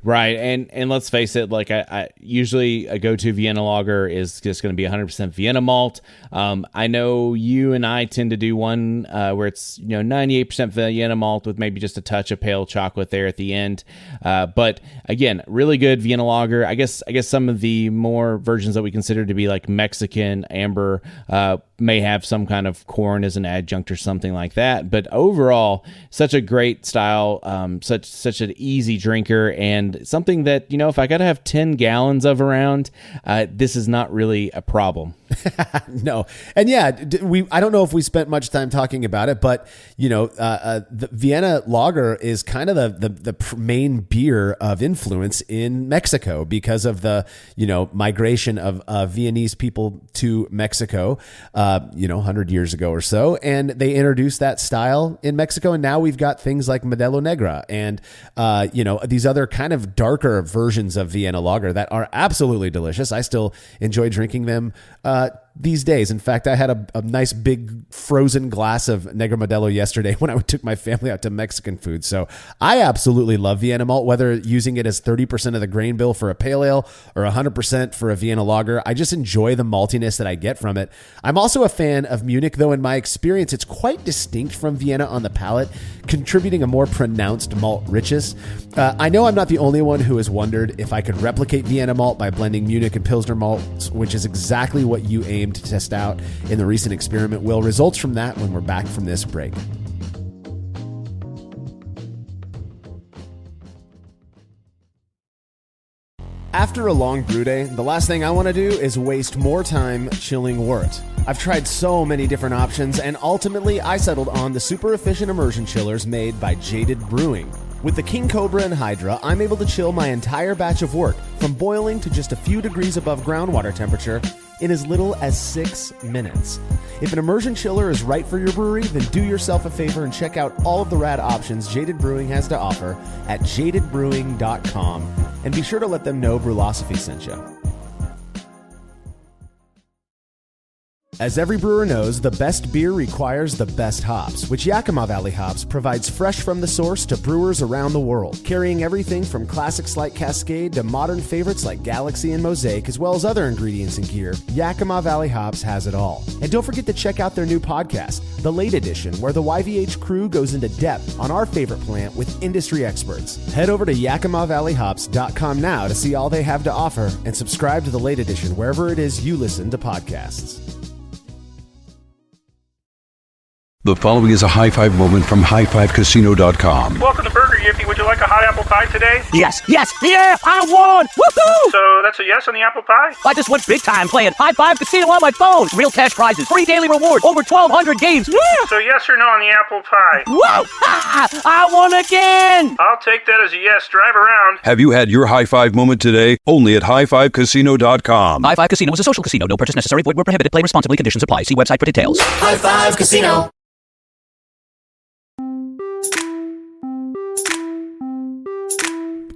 Right, and let's face it, like I usually a go-to Vienna lager is just going to be 100% Vienna malt. I know you and I tend to do one where it's 98% Vienna malt with maybe just a touch of pale chocolate there at the end. But again, really good Vienna lager. I guess some of the more versions that we consider to be like Mexican amber may have some kind of corn as an adjunct or something like that. But overall, such a great style, such an easy drinker, and something that, if I got to have 10 gallons of around, this is not really a problem. No. And yeah, I don't know if we spent much time talking about it, but the Vienna lager is kind of the main beer of influence in Mexico because of the, migration of Viennese people to Mexico, 100 years ago or so. And they introduced that style in Mexico. And now we've got things like Modelo Negra and, these other kind of darker versions of Vienna lager that are absolutely delicious. I still enjoy drinking them these days. In fact, I had a nice big frozen glass of Negra Modelo yesterday when I took my family out to Mexican food. So I absolutely love Vienna malt, whether using it as 30% of the grain bill for a pale ale or 100% for a Vienna lager. I just enjoy the maltiness that I get from it. I'm also a fan of Munich, though in my experience, it's quite distinct from Vienna on the palate, contributing a more pronounced malt richness. I know I'm not the only one who has wondered if I could replicate Vienna malt by blending Munich and Pilsner malts, which is exactly what you aim to test out in the recent experiment. Will, results from that when we're back from this break. After a long brew day, the last thing I want to do is waste more time chilling wort. I've tried so many different options, and ultimately I settled on the super efficient immersion chillers made by Jaded Brewing. With the King Cobra and Hydra, I'm able to chill my entire batch of wort from boiling to just a few degrees above groundwater temperature in as little as 6 minutes. If an immersion chiller is right for your brewery, then do yourself a favor and check out all of the rad options Jaded Brewing has to offer at jadedbrewing.com, and be sure to let them know Brewlosophy sent you. As every brewer knows, the best beer requires the best hops, which Yakima Valley Hops provides fresh from the source to brewers around the world, carrying everything from classics like Cascade to modern favorites like Galaxy and Mosaic, as well as other ingredients and gear. Yakima Valley Hops has it all. And don't forget to check out their new podcast, The Late Edition, where the YVH crew goes into depth on our favorite plant with industry experts. Head over to YakimaValleyHops.com now to see all they have to offer, and subscribe to The Late Edition wherever it is you listen to podcasts. The following is a high five moment from highfivecasino.com. Welcome to Burger Yippee. Would you like a hot apple pie today? Yes, yeah, I won! Woohoo! So that's a yes on the apple pie? I just went big time playing High Five Casino on my phone. Real cash prizes, free daily rewards, over 1,200 games. Yeah! So yes or no on the apple pie? Whoa! I won again! I'll take that as a yes. Drive around. Have you had your high five moment today? Only at highfivecasino.com. High Five Casino is a social casino. No purchase necessary. Void where prohibited. Play responsibly. Conditions apply. See website for details. High Five Casino.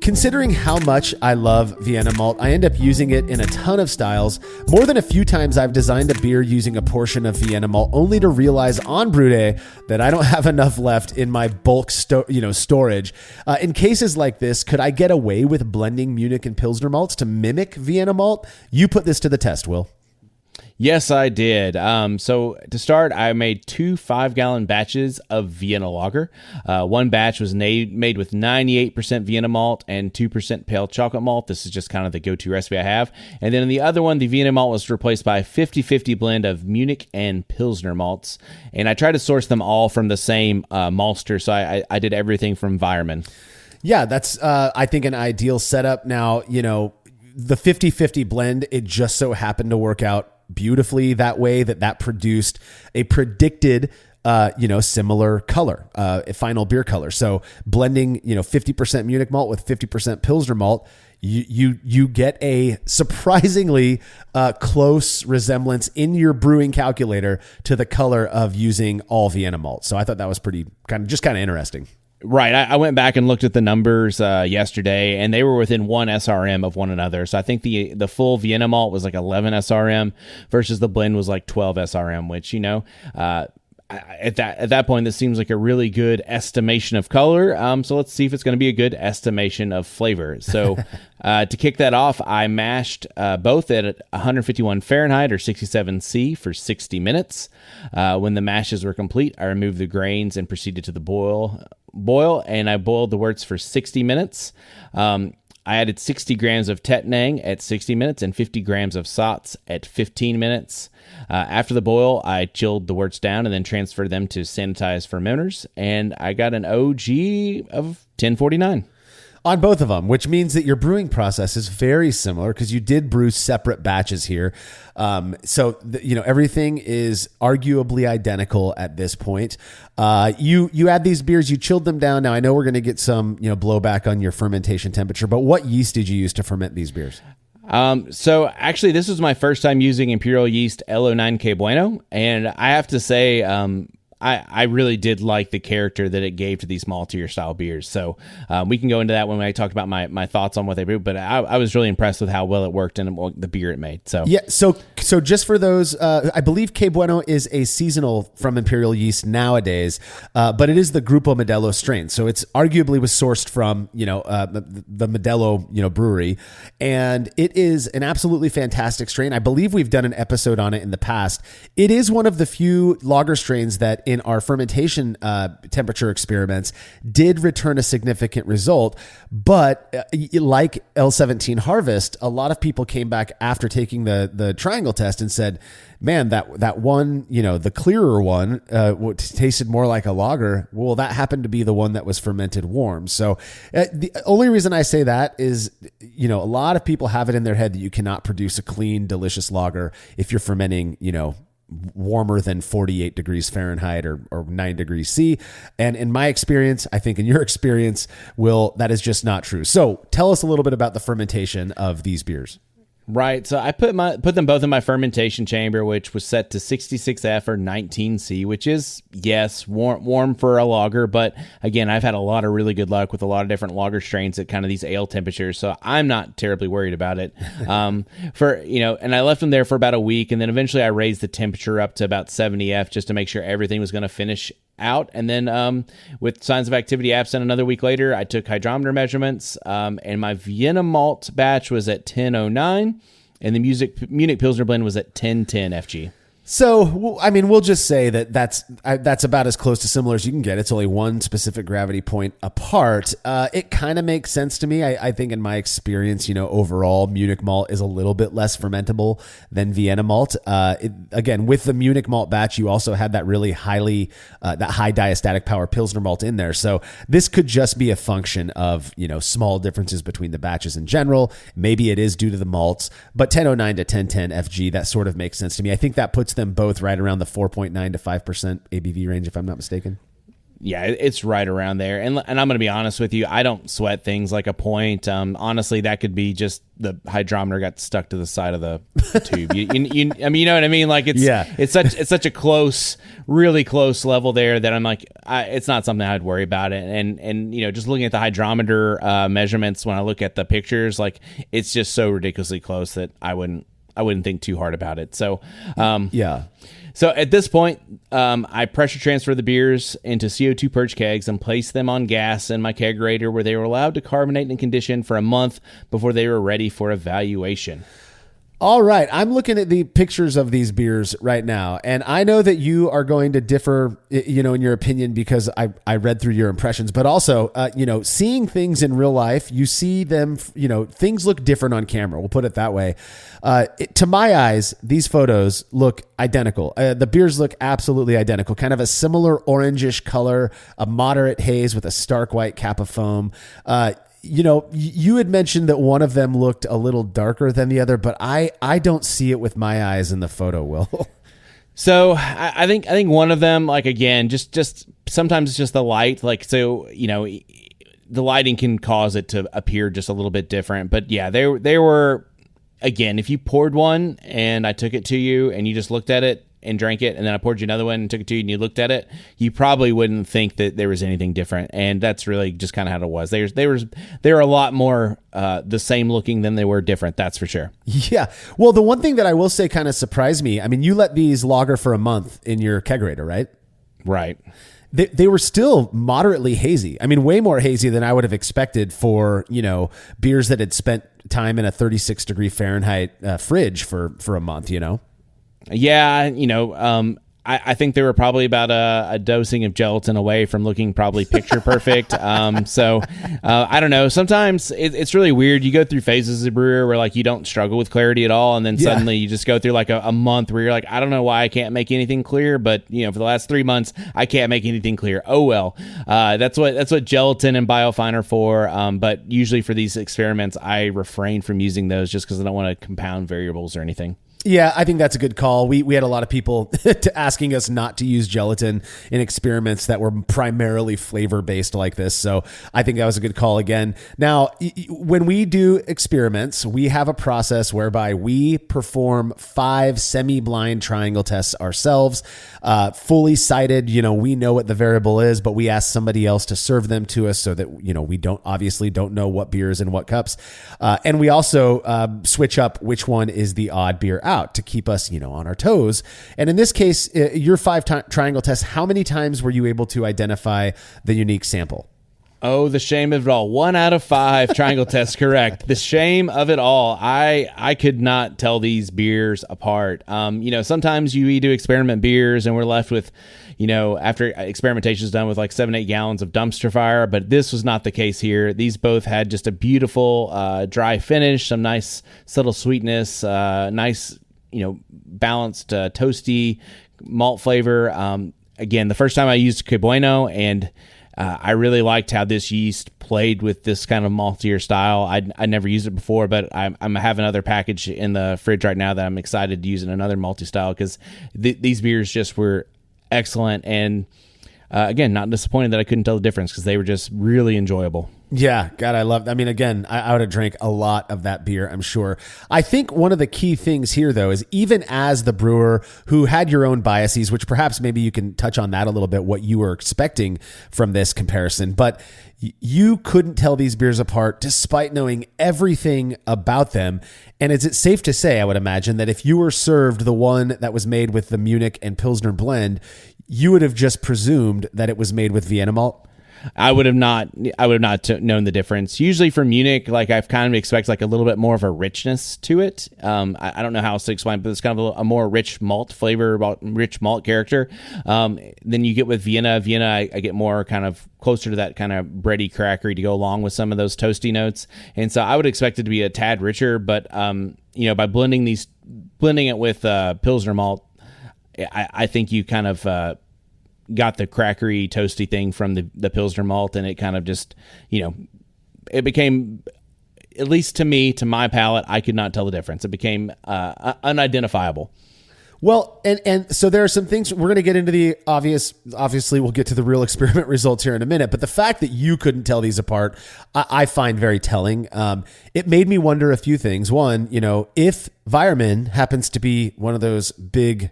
Considering how much I love Vienna Malt, I end up using it in a ton of styles. More than a few times I've designed a beer using a portion of Vienna Malt, only to realize on brew day that I don't have enough left in my bulk storage. In cases like this, could I get away with blending Munich and Pilsner malts to mimic Vienna Malt? You put this to the test, Will. Yes, I did. So to start, I made 2 5-gallon batches of Vienna lager. One batch was made with 98% Vienna malt and 2% pale chocolate malt. This is just kind of the go-to recipe I have. And then in the other one, the Vienna malt was replaced by a 50-50 blend of Munich and Pilsner malts. And I tried to source them all from the same maltster, so I did everything from Weirmann. Yeah, that's, I think, an ideal setup. Now, the 50-50 blend, it just so happened to work out beautifully that way, that produced a predicted similar color, a final beer color. So blending 50% Munich malt with 50% Pilsner malt, you get a surprisingly close resemblance in your brewing calculator to the color of using all Vienna malt. So I thought that was pretty kind of interesting. Right. I went back and looked at the numbers yesterday, and they were within 1 SRM of one another. So I think the full Vienna malt was like 11 SRM versus the blend was like 12 SRM, which, at that point, this seems like a really good estimation of color. So let's see if it's going to be a good estimation of flavor. So to kick that off, I mashed both at 151 Fahrenheit or 67 C for 60 minutes. When the mashes were complete, I removed the grains and proceeded to the boil, and I boiled the worts for 60 minutes. I added 60 grams of Tettnang at 60 minutes and 50 grams of Satz at 15 minutes. After the boil, I chilled the worts down and then transferred them to sanitized fermenters, and I got an OG of 1049. On both of them, which means that your brewing process is very similar because you did brew separate batches here. So everything is arguably identical at this point. You add these beers, you chilled them down. Now I know we're going to get some blowback on your fermentation temperature, but what yeast did you use to ferment these beers? So actually, this was my first time using Imperial Yeast LO9K Bueno, and I have to say, I really did like the character that it gave to these maltier style beers. So we can go into that when I talk about my thoughts on what they do. But I was really impressed with how well it worked and the beer it made. So yeah. So just for those, I believe Que Bueno is a seasonal from Imperial Yeast nowadays, but it is the Grupo Modelo strain. So it's arguably was sourced from the Modelo brewery, and it is an absolutely fantastic strain. I believe we've done an episode on it in the past. It is one of the few lager strains that in our fermentation temperature experiments did return a significant result. But like L17 Harvest, a lot of people came back after taking the triangle test and said, man, that one, the clearer one tasted more like a lager. Well, that happened to be the one that was fermented warm. So the only reason I say that is, a lot of people have it in their head that you cannot produce a clean, delicious lager if you're fermenting, warmer than 48 degrees Fahrenheit or 9 degrees C. And in my experience, I think in your experience, Will, that is just not true. So tell us a little bit about the fermentation of these beers. Right. So I put them both in my fermentation chamber, which was set to 66F or 19C, which is, yes, warm for a lager. But again, I've had a lot of really good luck with a lot of different lager strains at kind of these ale temperatures. So I'm not terribly worried about it. And I left them there for about a week. And then eventually I raised the temperature up to about 70F just to make sure everything was going to finish out. And then with signs of activity absent another week later, I took hydrometer measurements, and my Vienna malt batch was at 1009 and the Munich Pilsner blend was at 1010 FG. So, I mean, we'll just say that that's about as close to similar as you can get. It's only one specific gravity point apart. It kind of makes sense to me. I think in my experience, overall, Munich malt is a little bit less fermentable than Vienna malt. Again, with the Munich malt batch, you also had that really that high diastatic power Pilsner malt in there. So this could just be a function of, small differences between the batches in general. Maybe it is due to the malts, but 1009 to 1010 FG, that sort of makes sense to me. I think that puts them both right around the 4.9 to 5% ABV range, if I'm not mistaken. Yeah, it's right around there. And I'm going to be honest with you, I don't sweat things like a point. Honestly, that could be just the hydrometer got stuck to the side of the tube. I mean, you know what I mean? Like it's such a close, really close level there that I'm like, it's not something I'd worry about it. And just looking at the hydrometer measurements when I look at the pictures, like it's just so ridiculously close that I wouldn't think too hard about it. So, So at this point, I pressure transfer the beers into CO2 purge kegs and place them on gas in my kegerator where they were allowed to carbonate and condition for a month before they were ready for evaluation. All right. I'm looking at the pictures of these beers right now, and I know that you are going to differ, in your opinion because I read through your impressions, but also, seeing things in real life, you see them, things look different on camera. We'll put it that way. To my eyes, these photos look identical. The beers look absolutely identical, kind of a similar orangish color, a moderate haze with a stark white cap of foam. You had mentioned that one of them looked a little darker than the other, but I don't see it with my eyes in the photo, Will. So I think one of them, like, again, just sometimes it's just the light. Like, so, the lighting can cause it to appear just a little bit different. But yeah, they were, again, if you poured one and I took it to you and you just looked at it and drank it, and then I poured you another one and took it to you and you looked at it, you probably wouldn't think that there was anything different. And that's really just kind of how it was. They were a lot more the same looking than they were different. That's for sure. Yeah. Well, the one thing that I will say kind of surprised me, I mean, you let these lager for a month in your kegerator, right? Right. They were still moderately hazy. I mean, way more hazy than I would have expected for, beers that had spent time in a 36 degree Fahrenheit fridge for a month, Yeah, I think they were probably about a dosing of gelatin away from looking probably picture perfect. So I don't know. Sometimes it's really weird. You go through phases as a brewer where like you don't struggle with clarity at all, and then suddenly you just go through like a month where you're like, I don't know why I can't make anything clear, but for the last 3 months I can't make anything clear. Oh well. That's what gelatin and biofine are for. But usually for these experiments, I refrain from using those just because I don't want to compound variables or anything. Yeah, I think that's a good call. We had a lot of people asking us not to use gelatin in experiments that were primarily flavor based like this. So I think that was a good call again. Now, when we do experiments, we have a process whereby we perform 5 semi-blind triangle tests ourselves, fully sighted. We know what the variable is, but we ask somebody else to serve them to us so that, we don't know what beer is in what cups. And we also switch up which one is the odd beer out to keep us, on our toes. And in this case, your 5 triangle test, how many times were you able to identify the unique sample? Oh, the shame of it all. 1 out of 5 triangle tests correct. The shame of it all. I could not tell these beers apart. Sometimes you do experiment beers and we're left with, after experimentation is done with like 7-8 gallons of dumpster fire, but this was not the case here. These both had just a beautiful dry finish, some nice subtle sweetness, nice, balanced toasty malt flavor. Again, the first time I used Que Bueno, and I really liked how this yeast played with this kind of maltier style. I never used it before, but I'm have another package in the fridge right now that I'm excited to use in another malty style because these beers just were excellent. And again, not disappointed that I couldn't tell the difference because they were just really enjoyable. Yeah, God, I mean, again, I would have drank a lot of that beer, I'm sure. I think one of the key things here, though, is even as the brewer who had your own biases, which perhaps maybe you can touch on that a little bit, what you were expecting from this comparison, but you couldn't tell these beers apart despite knowing everything about them. And is it safe to say, I would imagine, that if you were served the one that was made with the Munich and Pilsner blend, you would have just presumed that it was made with Vienna Malt? I would have not known the difference. Usually for Munich, like I've kind of expect like a little bit more of a richness to it. I don't know how else to explain, but it's kind of a more rich malt flavor, rich malt character. Then you get with Vienna. I get more kind of closer to that kind of bready crackery to go along with some of those toasty notes. And so I would expect it to be a tad richer, but by blending it with Pilsner Malt, I think you kind of got the crackery, toasty thing from the Pilsner Malt, and it kind of just, it became, at least to me, to my palate, I could not tell the difference. It became unidentifiable. Well, and so there are some things we're going to get into the obviously we'll get to the real experiment results here in a minute, but the fact that you couldn't tell these apart, I find very telling. It made me wonder a few things. One, if Weyermann happens to be one of those big,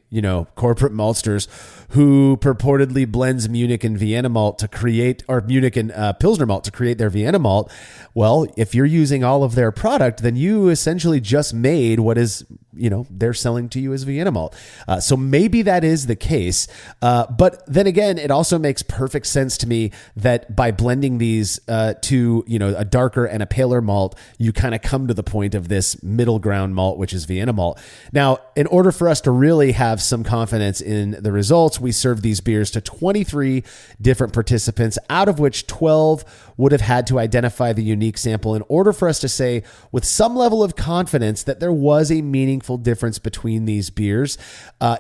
corporate maltsters who purportedly blends Munich and Vienna malt to create, or Munich and Pilsner malt to create their Vienna malt. Well, if you're using all of their product, then you essentially just made what is, they're selling to you as Vienna malt. So maybe that is the case. But then again, it also makes perfect sense to me that by blending these to, a darker and a paler malt, you kind of come to the point of this middle ground malt, which is Vienna malt. Now, in order for us to really have some confidence in the results, we served these beers to 23 different participants, out of which 12 would have had to identify the unique sample in order for us to say with some level of confidence that there was a meaningful difference between these beers.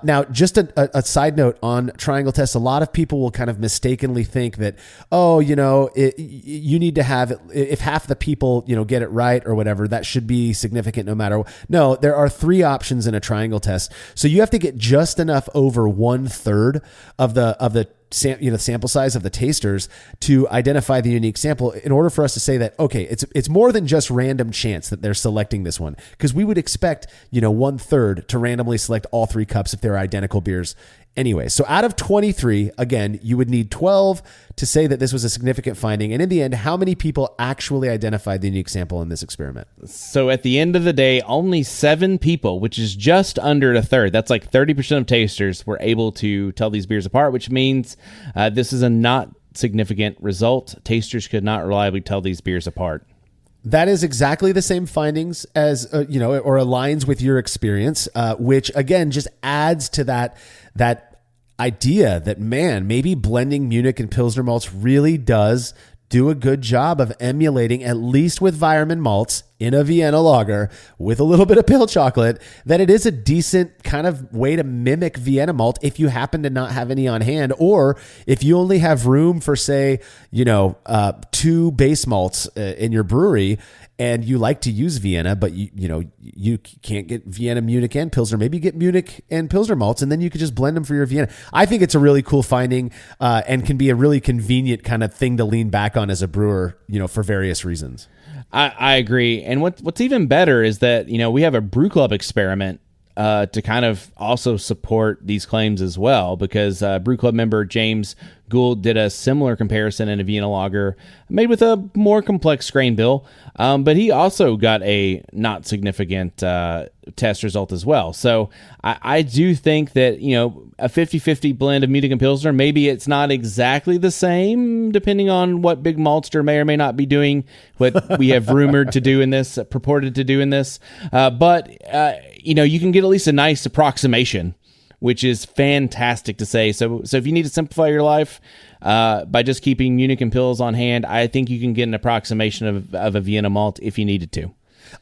Now, just a side note on triangle tests, a lot of people will kind of mistakenly think that, you need to have, if half the people, get it right or whatever, that should be significant no matter what. No, there are 3 options in a triangle test. So you have to get just enough over 1/3 of the sample size of the tasters to identify the unique sample in order for us to say that, okay, it's more than just random chance that they're selecting this one. Because we would expect, 1/3 to randomly select all 3 cups if they're identical beers anyway. So out of 23, again, you would need 12 to say that this was a significant finding. And in the end, how many people actually identified the unique sample in this experiment? So at the end of the day, only 7 people, which is just under a third, that's like 30% of tasters, were able to tell these beers apart, which means this is a not significant result. Tasters could not reliably tell these beers apart. That is exactly the same findings as, or aligns with your experience, which again, just adds to that idea that, man, maybe blending Munich and Pilsner malts really does do a good job of emulating, at least with Weyermann malts in a Vienna lager with a little bit of pale chocolate, that it is a decent kind of way to mimic Vienna malt if you happen to not have any on hand, or if you only have room for, say, 2 base malts in your brewery and you like to use Vienna, but you can't get Vienna, Munich, and Pilsner. Maybe get Munich and Pilsner malts, and then you could just blend them for your Vienna. I think it's a really cool finding and can be a really convenient kind of thing to lean back on as a brewer, for various reasons. I agree. And what's even better is that, we have a brew club experiment to kind of also support these claims as well, because brew club member James Gould did a similar comparison in a Vienna lager made with a more complex grain bill, but he also got a not significant test result as well. So I do think that, a 50-50 blend of Munich and Pilsner, maybe it's not exactly the same, depending on what Big Maltster may or may not be doing, what we have rumored to do in this, purported to do in this. But you can get at least a nice approximation, which is fantastic to say. So if you need to simplify your life by just keeping Munich and Pils on hand, I think you can get an approximation of a Vienna malt if you needed to.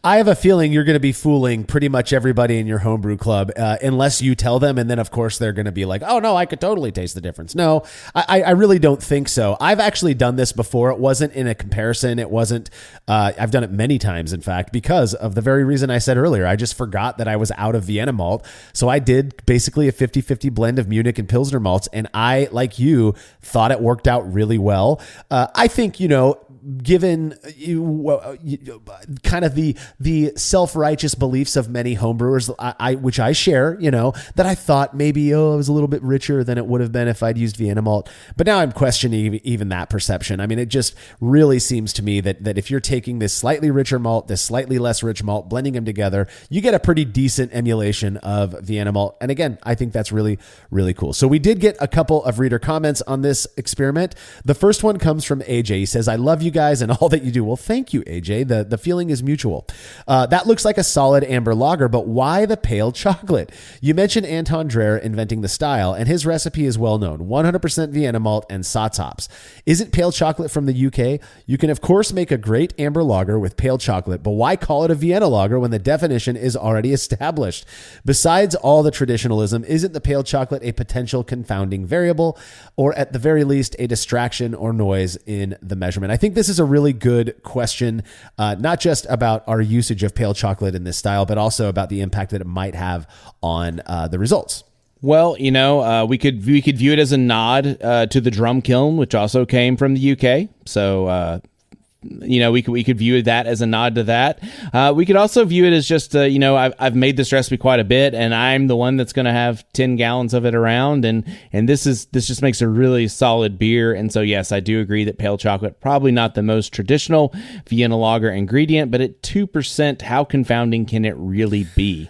I have a feeling you're going to be fooling pretty much everybody in your homebrew club unless you tell them. And then, of course, they're going to be like, oh, no, I could totally taste the difference. No, I really don't think so. I've actually done this before. It wasn't in a comparison. It wasn't. I've done it many times, in fact, because of the very reason I said earlier. I just forgot that I was out of Vienna malt. So I did basically a 50-50 blend of Munich and Pilsner malts. And I, like you, thought it worked out really well. I think, given kind of the self-righteous beliefs of many homebrewers, which I share, that I thought maybe, it was a little bit richer than it would have been if I'd used Vienna malt. But now I'm questioning even that perception. I mean, it just really seems to me that if you're taking this slightly richer malt, this slightly less rich malt, blending them together, you get a pretty decent emulation of Vienna malt. And again, I think that's really, really cool. So we did get a couple of reader comments on this experiment. The first one comes from AJ. He says, I love you guys and all that you do. Well, thank you, AJ. The feeling is mutual. That looks like a solid amber lager, but why the pale chocolate? You mentioned Anton Dreher inventing the style, and his recipe is well known: 100% Vienna malt and Satz hops. Isn't pale chocolate from the UK? You can, of course, make a great amber lager with pale chocolate, but why call it a Vienna lager when the definition is already established? Besides all the traditionalism, isn't the pale chocolate a potential confounding variable, or at the very least, a distraction or noise in the measurement? I think this is a really good question, not just about our usage of pale chocolate in this style, but also about the impact that it might have on the results. Well, we could view it as a nod to the drum kiln, which also came from the UK. So, we could view that as a nod to that. We could also view it as just, I've made this recipe quite a bit, and I'm the one that's going to have 10 gallons of it around, and this just makes a really solid beer. And so, yes, I do agree that pale chocolate, probably not the most traditional Vienna lager ingredient, but at 2%, how confounding can it really be?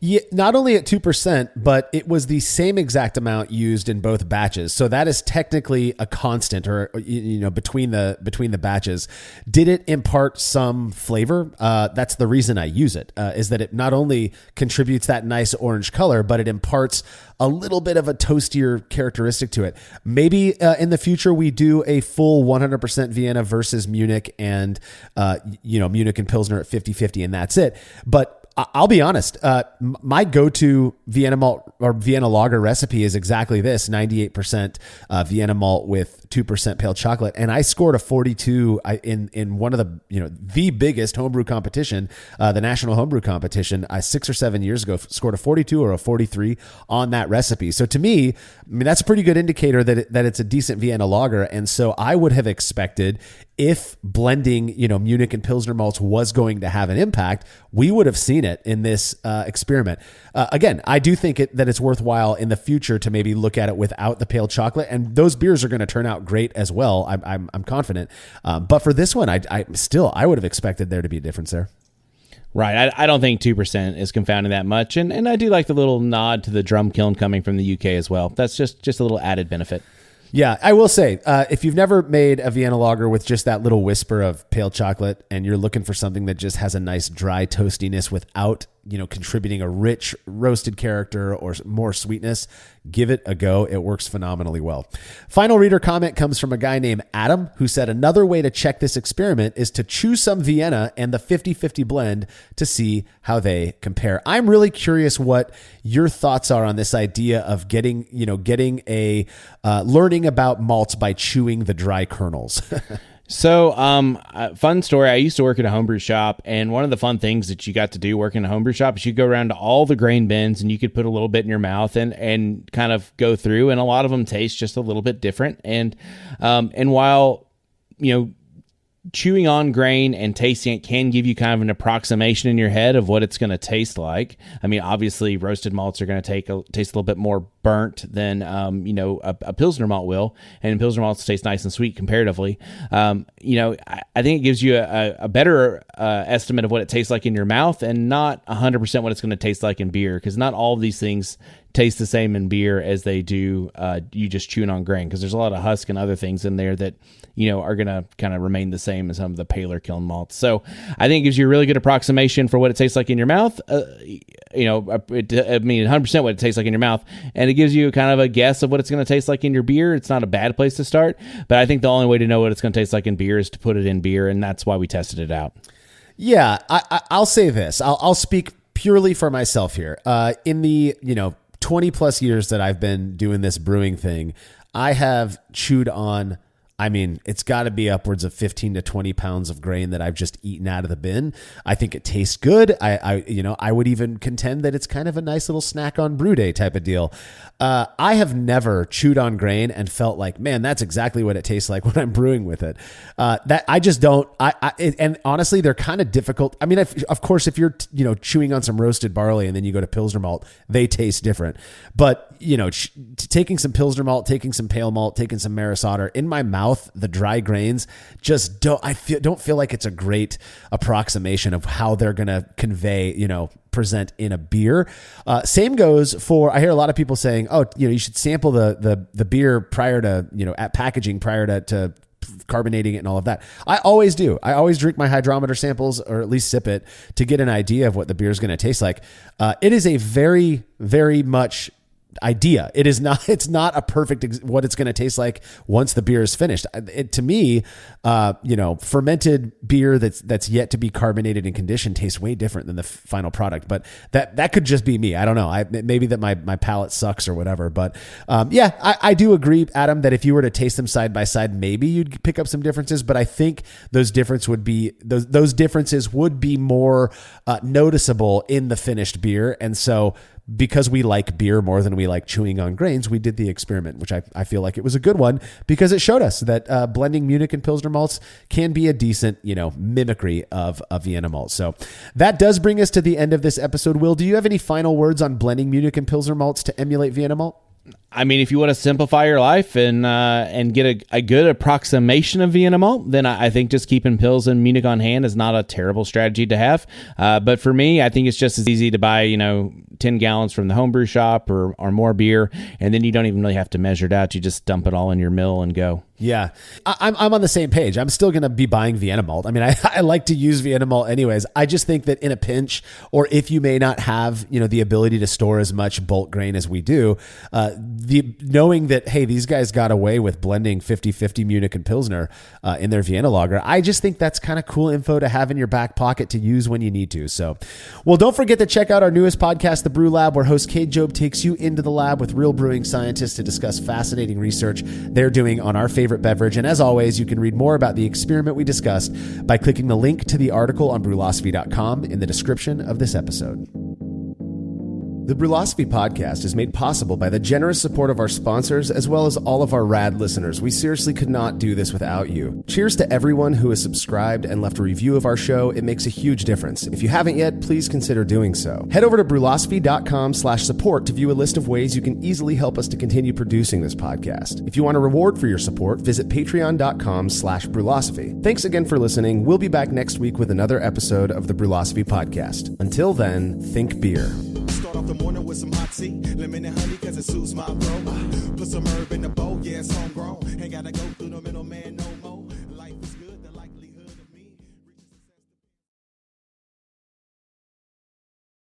Yeah, not only at 2%, but it was the same exact amount used in both batches. So that is technically a constant, or between the batches. Did it impart some flavor? That's the reason I use it. Is that it not only contributes that nice orange color, but it imparts a little bit of a toastier characteristic to it. Maybe in the future we do a full 100% Vienna versus Munich, and Munich and Pilsner at 50-50, and that's it. But I'll be honest, my go-to Vienna malt or Vienna lager recipe is exactly this: 98% Vienna malt with 2% pale chocolate. And I scored a 42 in one of the biggest homebrew competition, the national homebrew competition, 6 or 7 years ago, scored a 42 or a 43 on that recipe. So to me, that's a pretty good indicator that it's a decent Vienna lager. And so I would have expected, if blending, Munich and Pilsner malts was going to have an impact, we would have seen it in this experiment. Again, I do think that it's worthwhile in the future to maybe look at it without the pale chocolate, and those beers are going to turn out great as well. I'm confident. But for this one, I would have expected there to be a difference there. Right. I don't think 2% is confounding that much. And I do like the little nod to the drum kiln coming from the UK as well. That's just a little added benefit. Yeah, I will say, if you've never made a Vienna lager with just that little whisper of pale chocolate, and you're looking for something that just has a nice dry toastiness without, contributing a rich roasted character or more sweetness, give it a go. It works phenomenally well. Final reader comment comes from a guy named Adam, who said another way to check this experiment is to choose some Vienna and the 50-50 blend to see how they compare. I'm really curious what your thoughts are on this idea of getting a learning about malts by chewing the dry kernels. So, fun story. I used to work at a homebrew shop, and one of the fun things that you got to do working in a homebrew shop is you go around to all the grain bins, and you could put a little bit in your mouth and kind of go through, and a lot of them taste just a little bit different. And while, chewing on grain and tasting it can give you kind of an approximation in your head of what it's going to taste like. I mean, obviously roasted malts are going to taste a little bit more burnt than, a Pilsner malt will, and Pilsner malts taste nice and sweet comparatively. I think it gives you a better estimate of what it tastes like in your mouth, and not 100% what it's going to taste like in beer, because not all of these things taste the same in beer as they do you just chewing on grain, because there's a lot of husk and other things in there that are going to kind of remain the same as some of the paler kiln malts. So I think it gives you a really good approximation for what it tastes like in your mouth. 100% what it tastes like in your mouth, and it gives you kind of a guess of what it's going to taste like in your beer. It's not a bad place to start, but I think the only way to know what it's going to taste like in beer is to put it in beer, and that's why we tested it out. Yeah, I'll say this. I'll speak purely for myself here. In the 20 plus years that I've been doing this brewing thing, I have chewed on, it's got to be upwards of 15 to 20 pounds of grain that I've just eaten out of the bin. I think it tastes good. I would even contend that it's kind of a nice little snack on brew day type of deal. I have never chewed on grain and felt like, man, that's exactly what it tastes like when I'm brewing with it. That I just don't. And honestly, they're kind of difficult. I mean, of course, if you're chewing on some roasted barley and then you go to Pilsner malt, they taste different. But taking some Pilsner malt, taking some pale malt, taking some Maris Otter in my mouth, the dry grains just don't feel like it's a great approximation of how they're going to convey, present in a beer. Same goes for, I hear a lot of people saying, oh, you should sample the beer prior to, at packaging, prior to carbonating it and all of that. I always do. I always drink my hydrometer samples, or at least sip it, to get an idea of what the beer is going to taste like. It is a very, very much idea. It's not a perfect what it's going to taste like once the beer is finished. To me, fermented beer that's yet to be carbonated and conditioned tastes way different than the final product. But that could just be me. I don't know. Maybe that my palate sucks or whatever. But I do agree, Adam, that if you were to taste them side by side, maybe you'd pick up some differences. But I think those differences would be more noticeable in the finished beer. And so, because we like beer more than we like chewing on grains, we did the experiment, which I feel like it was a good one because it showed us that blending Munich and Pilsner malts can be a decent, mimicry of a Vienna malt. So that does bring us to the end of this episode. Will, do you have any final words on blending Munich and Pilsner malts to emulate Vienna malt? I mean, if you want to simplify your life and get a good approximation of Vienna malt, then I think just keeping Pils and Munich on hand is not a terrible strategy to have. But for me, I think it's just as easy to buy, 10 gallons from the homebrew shop or more beer, and then you don't even really have to measure it out. You just dump it all in your mill and go. Yeah, I'm on the same page. I'm still going to be buying Vienna malt. I mean, I like to use Vienna malt anyways. I just think that in a pinch, or if you may not have, the ability to store as much bulk grain as we do, knowing that, hey, these guys got away with blending 50-50 Munich and Pilsner in their Vienna lager, I just think that's kind of cool info to have in your back pocket to use when you need to. So, well, don't forget to check out our newest podcast, The Brew Lab, where host Cade Job takes you into the lab with real brewing scientists to discuss fascinating research they're doing on our favorite beverage. And as always, you can read more about the experiment we discussed by clicking the link to the article on brewlosophy.com in the description of this episode. The Brewlosophy podcast is made possible by the generous support of our sponsors as well as all of our rad listeners. We seriously could not do this without you. Cheers to everyone who has subscribed and left a review of our show. It makes a huge difference. If you haven't yet, please consider doing so. Head over to brewlosophy.com/support to view a list of ways you can easily help us to continue producing this podcast. If you want a reward for your support, visit patreon.com/brewlosophy. Thanks again for listening. We'll be back next week with another episode of the Brewlosophy podcast. Until then, think beer. Start off the morning with some hot tea, lemon and honey cause it suits my bro. Put some herb in the bowl, yeah, it's homegrown. Ain't gotta go through the middleman no more.